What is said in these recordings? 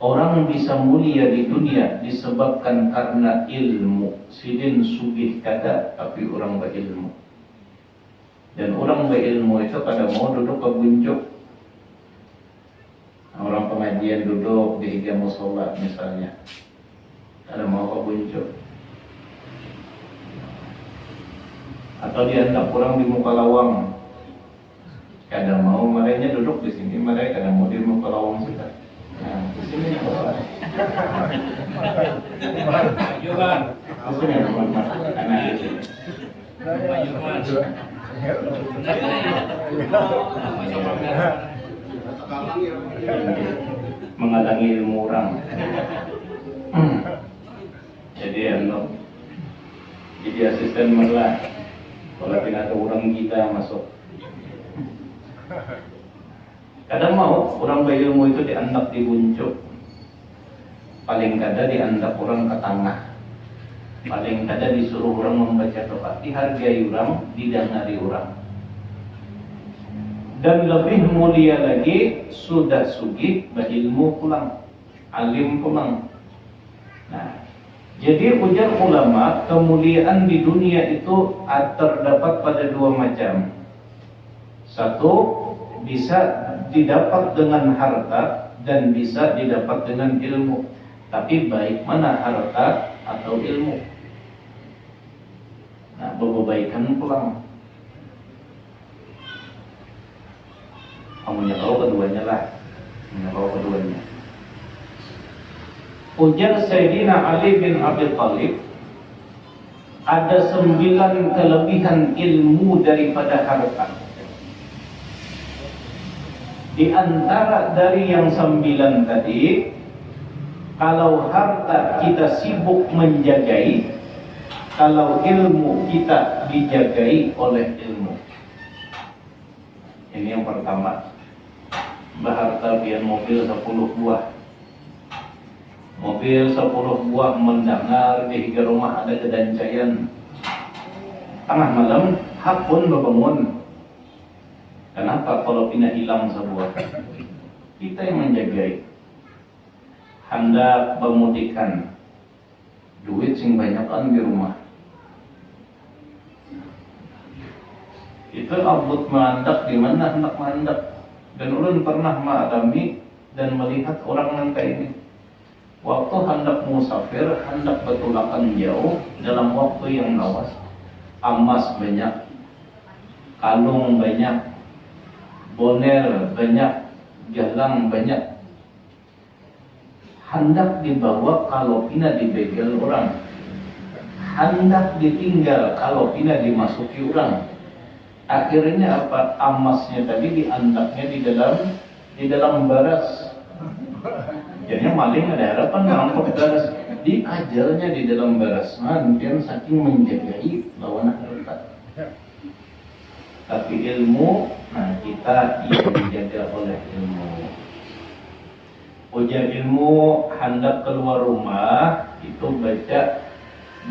Orang bisa mulia di dunia disebabkan karena ilmu. Sidin sugih kada tapi orang berilmu. Dan orang berilmu itu kada mau duduk ke buncuk. Orang pengajian duduk di higa musola misalnya, kada mau ke buncuk. Atau dianggap orang di muka lawang, kada mau, mereka duduk di sini, mereka kada mau di muka lawang sudah. Nah, di sini apa? Majuan. Di sini apa? Anak di sini. Menghalangi ilmu orang. Jadi jadi asisten merlah. Kalau tidak ada orang kita masuk. Kadang mau orang berilmu itu dianggap di buncuk. Paling kada dianggap orang ke tengah. Paling kada disuruh orang membaca doa. Dihargai orang, didengari orang. Dan lebih mulia lagi, sudah sugih berilmu pulang, alim pulang. Nah, jadi ujar ulama, kemuliaan di dunia itu terdapat pada dua macam. Satu, bisa didapat dengan harta dan bisa didapat dengan ilmu. Tapi baik mana harta atau ilmu? Nah, berbaikan pulang. Kamu tahu keduanya lah, tahu keduanya. Ujar Sayyidina Ali bin Abi Thalib, ada 9 kelebihan ilmu daripada harta. Di antara dari yang 9 tadi, kalau harta kita sibuk menjagai, kalau ilmu kita dijagai oleh ilmu. Ini yang pertama. Berharta pian mobil 10 buah. Mobil 10 buah mendengar di higa rumah ada kedancaian. Tengah malam, hak pun berbangun. Kenapa kalau pindah hilang sebuah? Kita yang menjagai. Hendak memudikan. Duit sing banyakan di rumah. Itu abut mandak di mana hendak mandak. Dan ulun pernah mengalami dan melihat orang nangka ini. Waktu hendak musafir, hendak betulakan jauh dalam waktu yang lawas. Emas banyak, kalung banyak, bonel banyak, galang banyak. Hendak dibawa kalau pina dibegal orang. Hendak ditinggal kalau pina dimasuki orang. Akhirnya apa? Emasnya tadi diandaknya di dalam baras. Jadinya maling ada harapan merampok baras. Diajarnya di dalam baras. Kemudian saking menjagai lawan harta. Tapi ilmu, nah kita yang dijaga oleh ilmu. Ujar ilmu hendak keluar rumah itu baca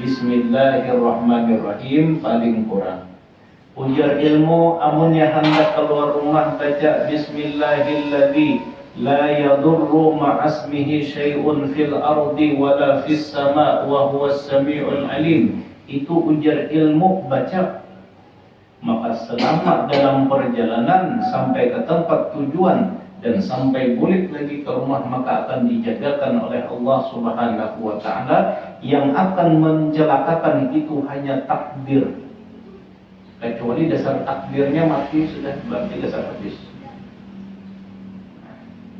Bismillahirrahmanirrahim paling kurang. Ujar ilmu amunnya hendak keluar rumah baca Bismillahilladzi la yadurru ma'asmihi syai'un fil ardi wala fis sama' wa huwas sami'ul alim. Itu ujar ilmu baca. Maka selamat dalam perjalanan sampai ke tempat tujuan dan sampai balik lagi ke rumah maka akan dijagakan oleh Allah Subhanahu wa taala. Yang akan mencelakakan itu hanya takdir. Kecuali dasar takdirnya mati sudah berarti dasar habis.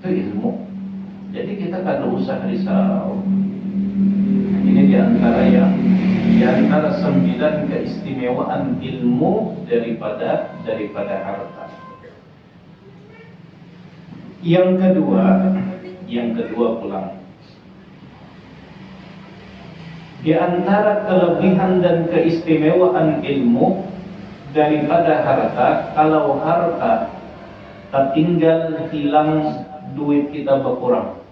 Itu ilmu. Jadi kita kada usah risau. Ini diantara 9 keistimewaan ilmu daripada harta. Yang kedua pulang. Di antara kelebihan dan keistimewaan ilmu daripada harta, kalau harta tertinggal hilang, duit kita berkurang.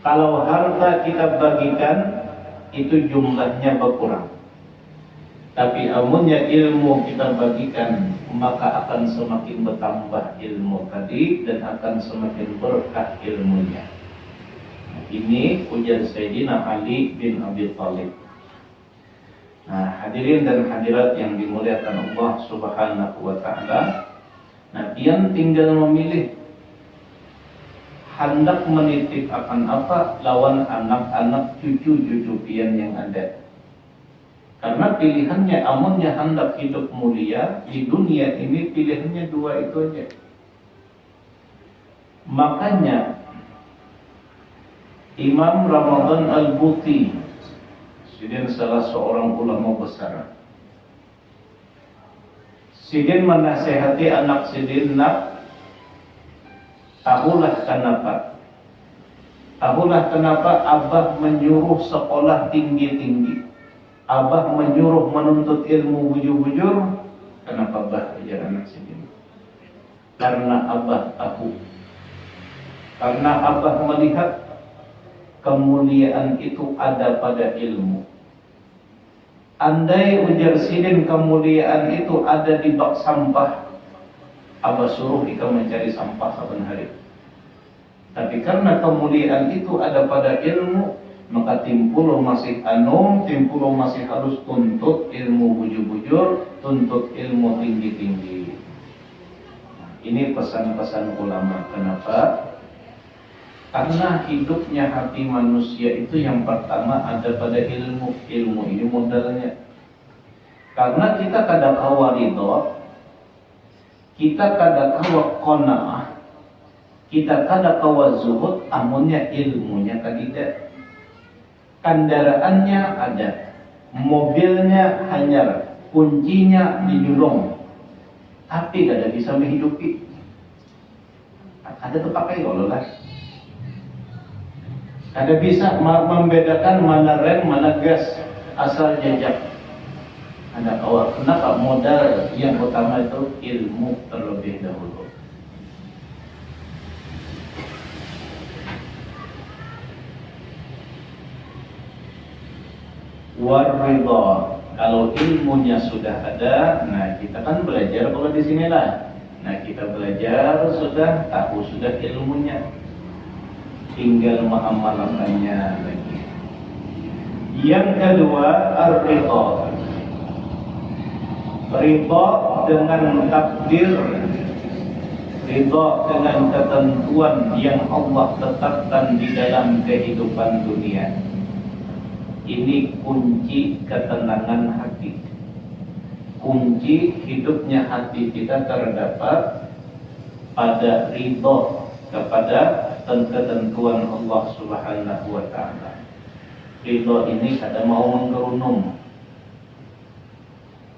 Kalau harta kita bagikan, itu jumlahnya berkurang. Tapi amunnya ilmu kita bagikan, maka akan semakin bertambah ilmu tadi dan akan semakin berkah ilmunya. Ini ujar Sayyidina Ali bin Abi Thalib. Nah, hadirin dan hadirat yang dimuliakan Allah Subhanahu wa taala. Nah, pian tinggal memilih hendak menitip akan apa lawan anak-anak cucu-cucu pian yang ada. Karena pilihannya amunnya hendak hidup mulia di dunia ini, pilihannya dua itu aja. Makanya Imam Ramadan Al-Buti, sidin salah seorang ulama besar, sidin menasehati anak sidin, nak, tahulah kenapa abah menyuruh sekolah tinggi-tinggi, abah menyuruh menuntut ilmu bujur-bujur. Kenapa abah ajar anak sidin? Karena abah tahu, karena abah melihat kemuliaan itu ada pada ilmu. Andai ujar sidin kemuliaan itu ada di bak sampah, abah suruh ika mencari sampah saben hari. Tapi karena kemuliaan itu ada pada ilmu, maka timpulo masih harus tuntut ilmu bujur-bujur, tuntut ilmu tinggi-tinggi. Ini pesan-pesan ulama. Kenapa? Karena hidupnya hati manusia itu yang pertama ada pada ilmu. Ilmu ini modalnya. Karena kita kada kawa ridho, kita kada kawa qanaah, kita kada kawa zuhud, amunnya ilmunya kadida. Kendaraannya ada, mobilnya hanyar, kuncinya dijulung, tapi kada bisa menghidupi. Ada terpakai kalau lah. Kada bisa membedakan mana rem, mana gas, asal jejak. Ada awal. Kenapa? Modal yang utama itu ilmu terlebih dahulu. Waridha, kalau ilmunya sudah ada, nah kita kan belajar kalau di sinilah. Nah kita belajar sudah tahu sudah ilmunya, tinggal mengamalkannya lagi. Yang kedua, ar-ridha, ridha dengan takdir, ridha dengan ketentuan yang Allah tetapkan di dalam kehidupan dunia. Ini kunci ketenangan hati. Kunci hidupnya hati kita terdapat pada ridha kepada ketentuan Allah Subhanahu wa taala. Ridha ini kada mau menggerunum.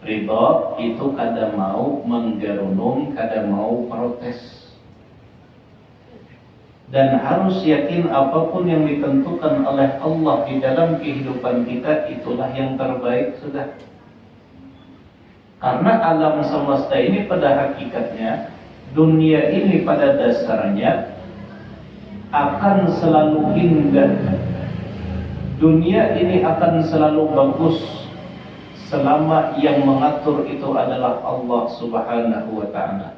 Ridha itu kada mau menggerunum, kada mau protes. Dan harus yakin apapun yang ditentukan oleh Allah di dalam kehidupan kita itulah yang terbaik sudah. Karena alam semesta ini pada hakikatnya, dunia ini pada dasarnya akan selalu indah. Dunia ini akan selalu bagus selama yang mengatur itu adalah Allah Subhanahu wa taala.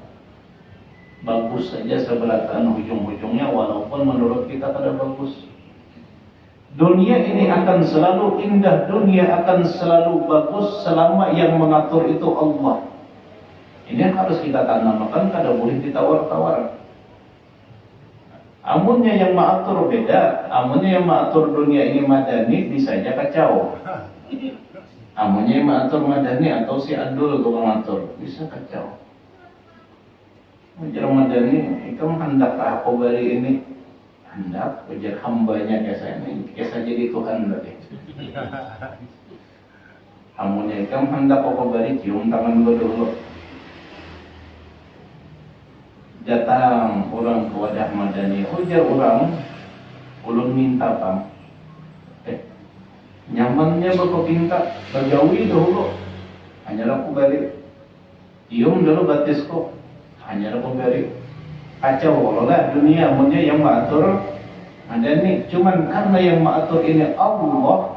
Bagus saja sebelatan ujung-ujungnya, walaupun menurut kita kada bagus. Dunia ini akan selalu indah, dunia akan selalu bagus selama yang mengatur itu Allah. Ini harus kita tanamkan, kada boleh ditawar-tawar. Amunnya yang mengatur beda, amunnya yang mengatur dunia ini madani bisa saja kacau. Amunnya yang mengatur madani atau si adul tukang mengatur bisa kacau. Ujar madani, ikam hendak aku bari ini, hendak ujar hambanya kesa ini, kesa jadi Tuhan berarti. Amunnya ikam hendak aku bari, cium tangan dulu. Datang orang ke wadah madani, ujar orang, ulun minta pam. Nyamannya bapak minta, bergawi dahulu, hanya aku balik, cium dulu batisku. Hanya pemberi kacau kalau lah dunia, amunnya yang mengatur ada nih. Cuman karena yang mengatur ini Allah,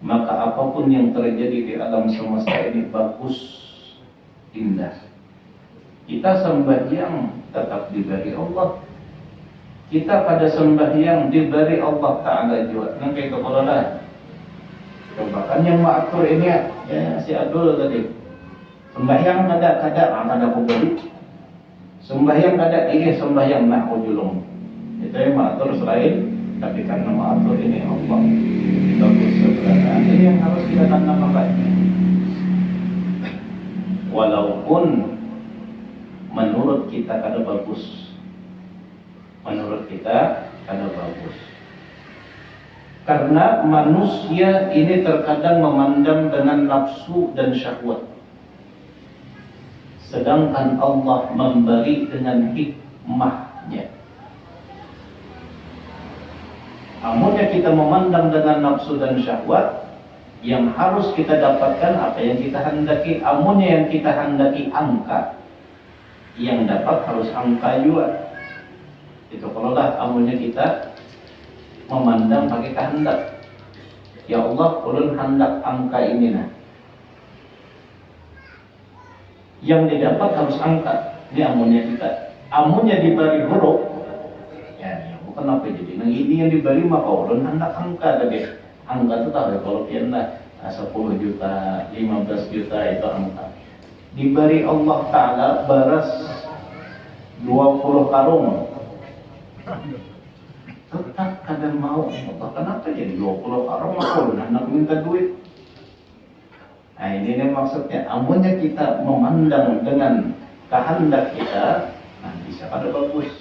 maka apapun yang terjadi di alam semesta ini bagus, indah. Kita sembahyang tetap diberi Allah. Kita pada sembahyang diberi Allah Ta'ala juga. Nanti kalau lah, bahkan yang mengatur ini ya si Abdul tadi. Sembahyang kada kubeli. Sembahyang kada ini sembahyang nak ujulung. Itu yang mengatur selain, tapi karena mengatur ini Allah. Bagus sebenarnya. Ini yang harus kita tanamkan. Walaupun menurut kita kada bagus, menurut kita kada bagus. Karena manusia ini terkadang memandang dengan nafsu dan syahwat, sedangkan Allah memberi dengan hikmahnya. Amunnya kita memandang dengan nafsu dan syahwat, yang harus kita dapatkan apa yang kita hendaki. Amunnya yang kita hendaki angka, yang dapat harus angka juga. Itu kalau lah amunnya kita memandang pakai kehendak. Ya Allah, ulun hendak angka ini nah. Yang didapat harus angka. Ini amunnya kita. Amunnya diberi huruf, ya kenapa jadi? Nah ini yang diberi maka ulun hendak angka tadi. Angka itu tahu ya, kalau pian lah 10 juta, 15 juta itu angka. Diberi Allah Ta'ala beras 20 karung, tetap kadang mau Allah. Kenapa jadi 20 karung? Ulun hendak minta duit. Nah ini maksudnya. Amunnya kita memandang dengan kehendak kita, nah bisa kada bagus.